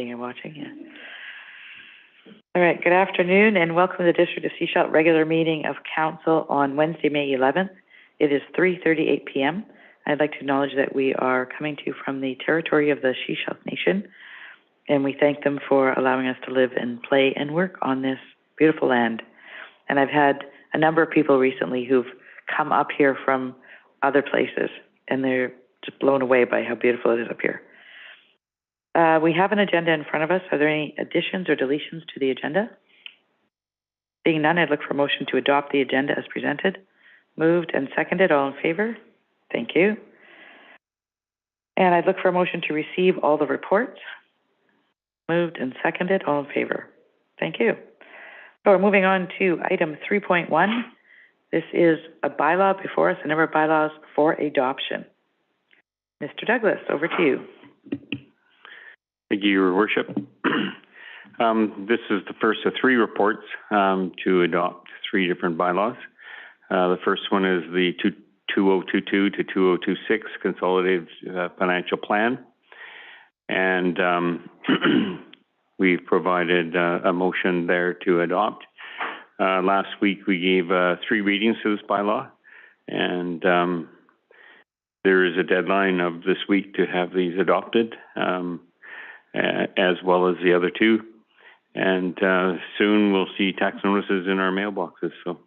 reading and watching, yeah. All right, good afternoon and welcome to the District of Sechelt regular meeting of Council on Wednesday, May 11th. It is 3:38 p.m. I'd like to acknowledge that we are coming to you from the territory of the Sechelt Nation, and we thank them for allowing us to live and play and work on this beautiful land. And I've had a number of people recently who've come up here from other places, and they're just blown away by how beautiful it is up here. We have an agenda in front of us. Are there any additions or deletions to the agenda? Seeing none, I'd look for a motion to adopt the agenda as presented. Moved and seconded. All in favor? Thank you. And I'd look for a motion to receive all the reports. Moved and seconded. All in favor? Thank you. So we're moving on to item 3.1. This is a bylaw before us, a number of bylaws for adoption. Mr. Douglas, over to you. Thank you, Your Worship. This is the first of three reports to adopt three different bylaws. The first one is the 2022 to 2026 Consolidated Financial Plan. And we've provided a motion there to adopt. Last week we gave 3 readings to this bylaw, and there is a deadline of this week to have these adopted, as well as the other two. And soon we'll see tax notices in our mailboxes. So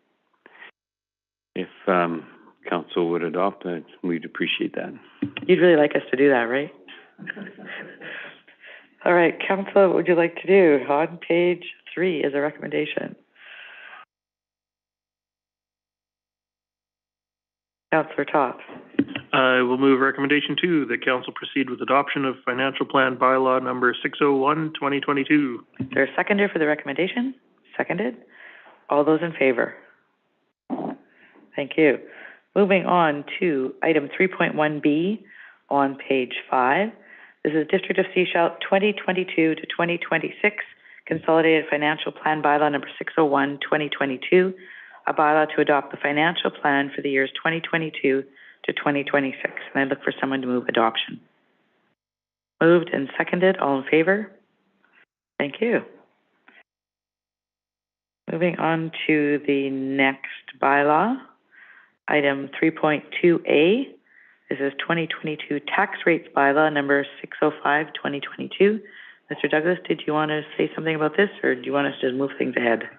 if Council would adopt that, we'd appreciate that. You'd really like us to do that, right? All right, Council, what would you like to do? On page 3 is a recommendation. Councillor Toth. I will move recommendation 2, that Council proceed with adoption of Financial Plan Bylaw number 601-2022. Is there a seconder for the recommendation? Seconded. All those in favor? Thank you. Moving on to item 3.1B on page 5. This is District of Sechelt 2022 to 2026 Consolidated Financial Plan Bylaw number 601-2022, a bylaw to adopt the financial plan for the years 2022 to 2026. And I look for someone to move adoption. Moved and seconded. All in favor? Thank you. Moving on to the next bylaw, item 3.2A. This is 2022 Tax Rates Bylaw number 605-2022. Mr. Douglas, did you want to say something about this, or do you want us to move things ahead?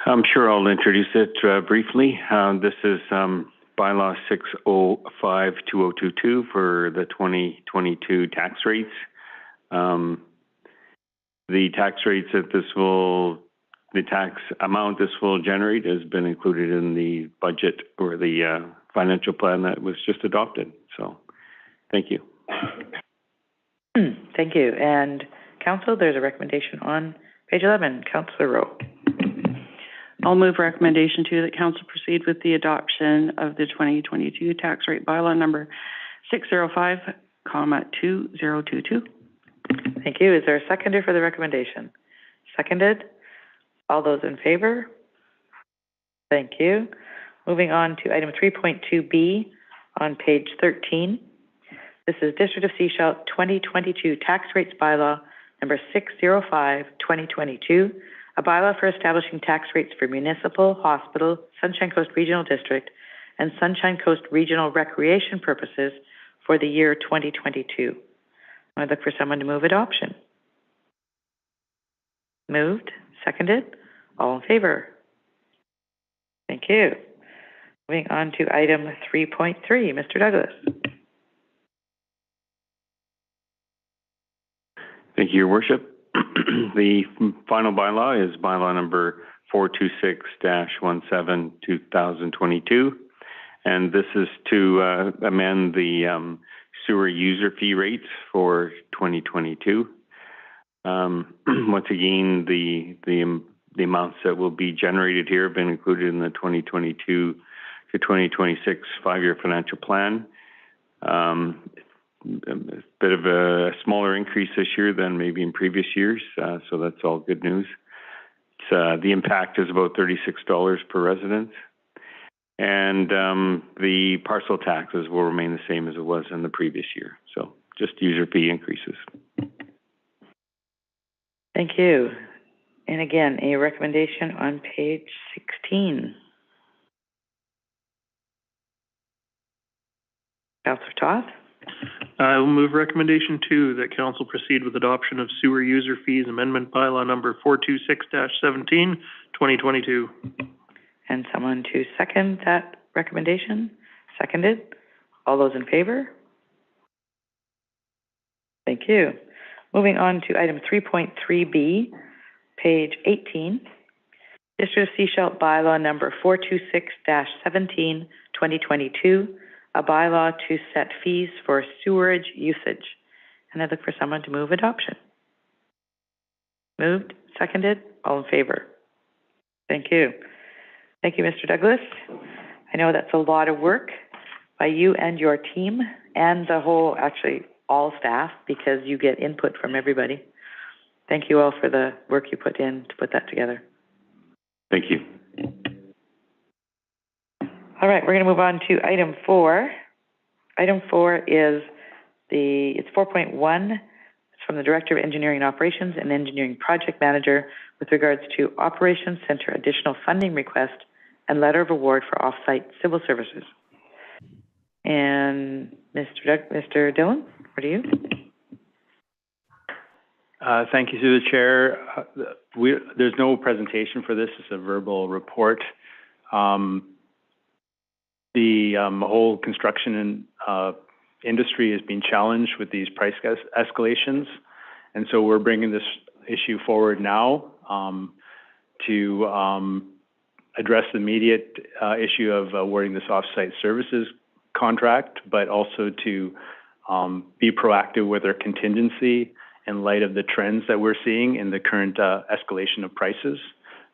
I'm sure I'll introduce it briefly. This is Bylaw 605-2022 for the 2022 tax rates. The tax rates that the tax amount this will generate has been included in the budget or the financial plan that was just adopted. So, thank you. Thank you. And Council, there's a recommendation on page 11. Councillor Rowe. I'll move recommendation 2, that Council proceed with the adoption of the 2022 tax rate bylaw number 605-2022. Thank you. Is there a seconder for the recommendation? Seconded. All those in favor? Thank you. Moving on to item 3.2B on page 13. This is District of Sechelt 2022 Tax Rates Bylaw number 605-2022, a bylaw for establishing tax rates for municipal, hospital, Sunshine Coast Regional District, and Sunshine Coast Regional Recreation purposes for the year 2022. I look for someone to move adoption. Moved. Seconded. All in favor? Thank you. Moving on to item 3.3. Mr. Douglas. Thank you, Your Worship. The final bylaw is bylaw number 426-17-2022, and this is to amend the sewer user fee rates for 2022. Once again, the amounts that will be generated here have been included in the 2022 to 2026 5-year financial plan. A bit of a smaller increase this year than maybe in previous years, so that's all good news. The impact is about $36 per resident, and the parcel taxes will remain the same as it was in the previous year. So just user fee increases. Thank you. And again, a recommendation on page 16. Councillor Toth? I will move recommendation 2 that council proceed with adoption of sewer user fees amendment bylaw number 426-17, 2022. And someone to second that recommendation? Seconded. All those in favor? Thank you. Moving on to item 3.3B, page 18. District of Sechelt bylaw number 426-17, 2022, a bylaw to set fees for sewerage usage. And I look for someone to move adoption. Moved, seconded, all in favor? Thank you. Thank you, Mr. Douglas. I know that's a lot of work by you and your team and the whole, actually all staff, because you get input from everybody. Thank you all for the work you put in to put that together. Thank you. All right, we're going to move on to item 4. Item 4 is it's 4.1. It's from the Director of Engineering and Operations and Engineering Project Manager with regards to Operations Center additional funding request and letter of award for off-site civil services. And Mr. Dillon, what are you? Thank you through the chair. There's no presentation for this. It's a verbal report. The whole construction industry is being challenged with these price escalations, and so we're bringing this issue forward now to address the immediate issue of awarding this off-site services contract, but also to be proactive with our contingency in light of the trends that we're seeing in the current escalation of prices.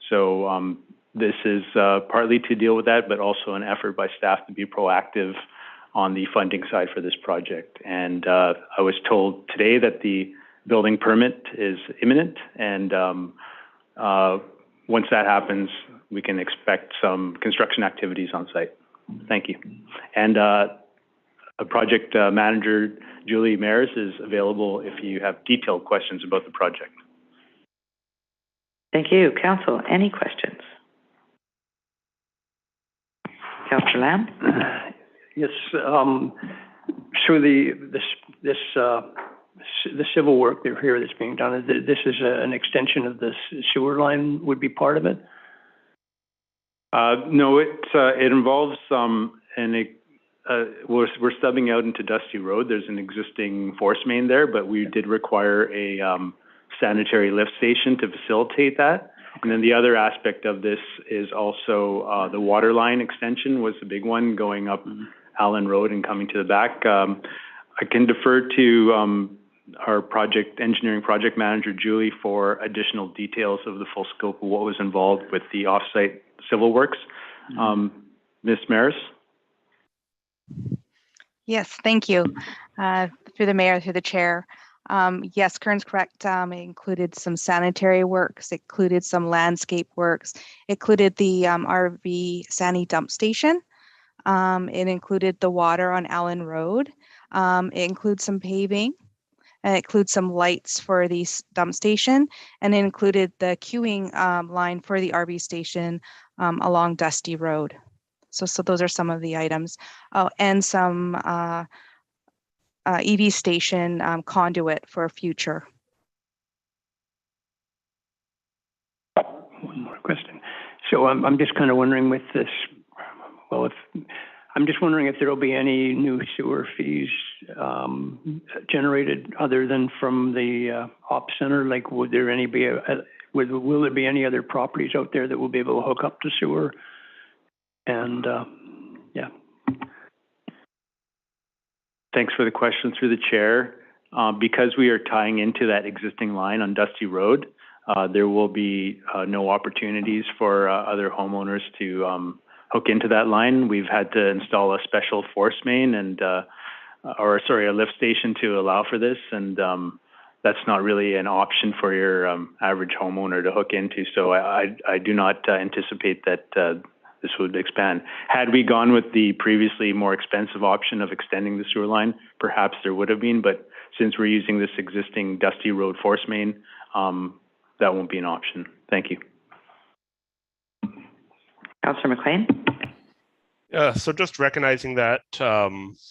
So this is partly to deal with that, but also an effort by staff to be proactive on the funding side for this project. And I was told today that the building permit is imminent, and once that happens, we can expect some construction activities on site. Thank you. And a project manager, Julie Maris, is available if you have detailed questions about the project. Thank you. Council, any questions? Councillor Lamb? Yes. So the civil work here that's being done, this is an extension of the sewer line would be part of it? No, it involves we're stubbing out into Dusty Road. There's an existing force main there, but we did require a sanitary lift station to facilitate that. And then the other aspect of this is also the water line extension was the big one, going up Allen Road and coming to the back. I can defer to our engineering project manager, Julie, for additional details of the full scope of what was involved with the off-site civil works. Ms. Maris? Yes, thank you. Through the mayor, through the chair. Yes, Kern's correct. It included some sanitary works, it included some landscape works, it included the RV Sani dump station. It included the water on Allen Road. It includes some paving. It includes some lights for the dump station, and it included the queuing line for the RV station along Dusty Road. So those are some of the items. Oh, and some EV station conduit for future. One more question. So I'm just kind of wondering with this, I'm just wondering if there will be any new sewer fees generated other than from the op center. Like, will there be any other properties out there that will be able to hook up to sewer? And yeah. Thanks for the question through the chair. Because we are tying into that existing line on Dusty Road, there will be no opportunities for other homeowners to hook into that line. We've had to install a special force main and, a lift station to allow for this, and that's not really an option for your average homeowner to hook into. So I do not anticipate that this would expand. Had we gone with the previously more expensive option of extending the sewer line, perhaps there would have been, but since we're using this existing Dusty Road force main, that won't be an option. Thank you. Councillor McLean? So just recognizing that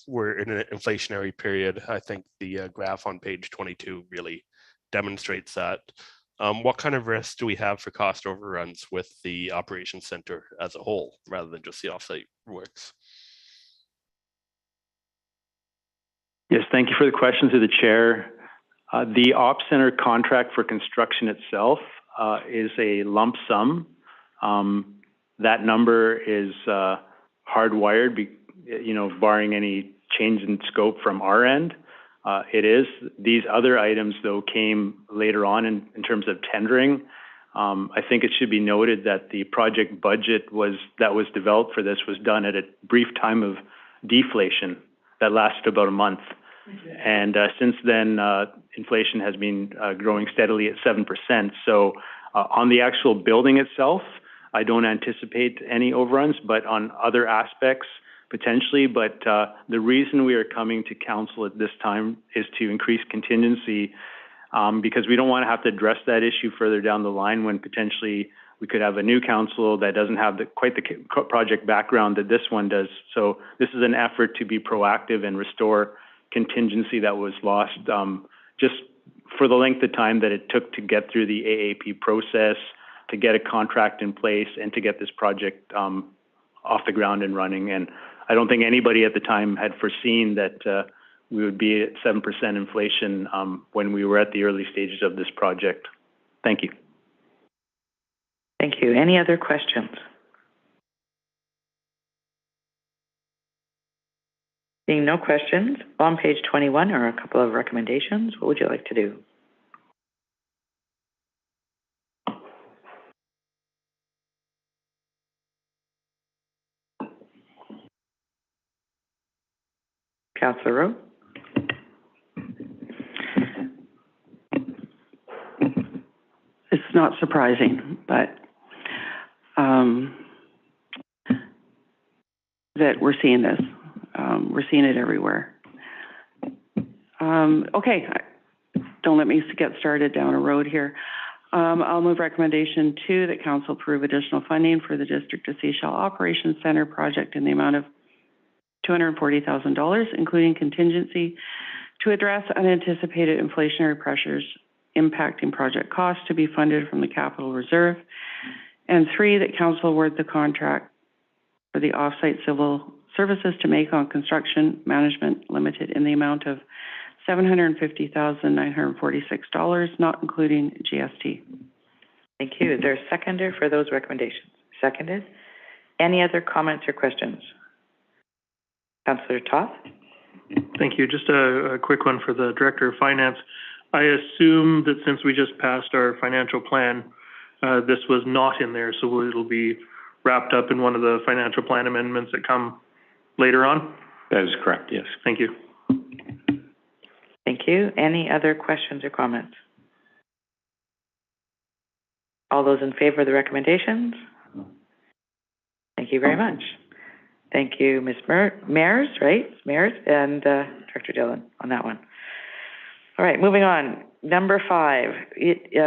we're in an inflationary period, I think the graph on page 22 really demonstrates that. What kind of risk do we have for cost overruns with the operations center as a whole, rather than just the offsite works? Yes, thank you for the question to the chair. The Ops Center contract for construction itself is a lump sum. That number is hardwired, barring any change in scope from our end. It is. These other items, though, came later on in terms of tendering. I think it should be noted that the project budget that was developed for this was done at a brief time of deflation that lasted about a month. And since then, inflation has been growing steadily at 7%. So on the actual building itself, I don't anticipate any overruns, but on other aspects, potentially. But the reason we are coming to council at this time is to increase contingency because we don't want to have to address that issue further down the line when potentially we could have a new council that doesn't have quite the project background that this one does. So this is an effort to be proactive and restore contingency that was lost just for the length of time that it took to get through the AAP process, to get a contract in place, and to get this project off the ground and running. And I don't think anybody at the time had foreseen that we would be at 7% inflation when we were at the early stages of this project. Thank you. Thank you. Any other questions? Seeing no questions, on page 21 are a couple of recommendations. What would you like to do? Councillor Rowe? It's not surprising, but that we're seeing this. We're seeing it everywhere. Okay, don't let me get started down a road here. I'll move recommendation 2 that council approve additional funding for the District of Sechelt Operations Center project in the amount of $240,000, including contingency, to address unanticipated inflationary pressures impacting project costs to be funded from the capital reserve. And 3, that council award the contract for the offsite civil services to Macon Construction Management Limited in the amount of $750,946, not including GST. Thank you. Is there a seconder for those recommendations? Seconded. Any other comments or questions? Councillor Toth? Thank you. Just a quick one for the Director of Finance. I assume that since we just passed our financial plan, this was not in there, so it'll be wrapped up in one of the financial plan amendments that come later on? That is correct, yes. Thank you. Thank you. Any other questions or comments? All those in favor of the recommendations? Thank you very much. Thank you, Ms. Mares, right? Mares and Director Dillon on that one. All right, moving on. Number 5,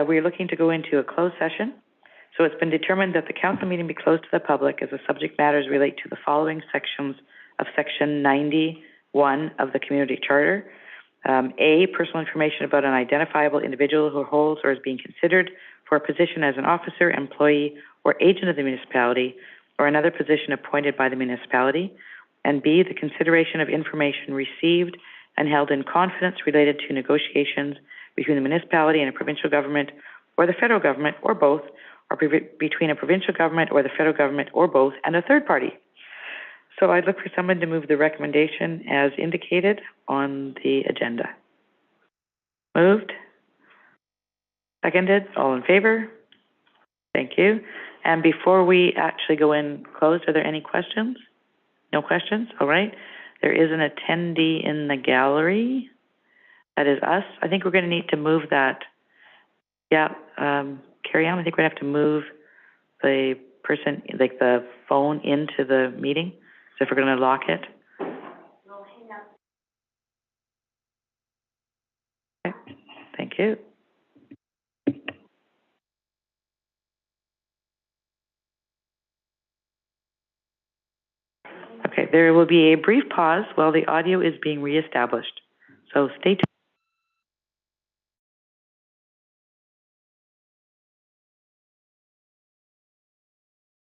we're looking to go into a closed session. So it's been determined that the council meeting be closed to the public as the subject matters relate to the following sections of Section 91 of the Community Charter. A, personal information about an identifiable individual who holds or is being considered for a position as an officer, employee, or agent of the municipality, or another position appointed by the municipality. And B, the consideration of information received and held in confidence related to negotiations between the municipality and a provincial government or the federal government, or both, or between a provincial government or the federal government, or both, and a third party. So I'd look for someone to move the recommendation as indicated on the agenda. Moved? Seconded? All in favor? Thank you. And before we actually go in closed, are there any questions? No questions? All right. There is an attendee in the gallery. That is us. I think we're going to need to move that. Yeah, Carrie Ann, I think we're going to have to move the person, like the phone, into the meeting. So if we're going to lock it. Okay. Thank you. Okay, there will be a brief pause while the audio is being reestablished. So stay tuned.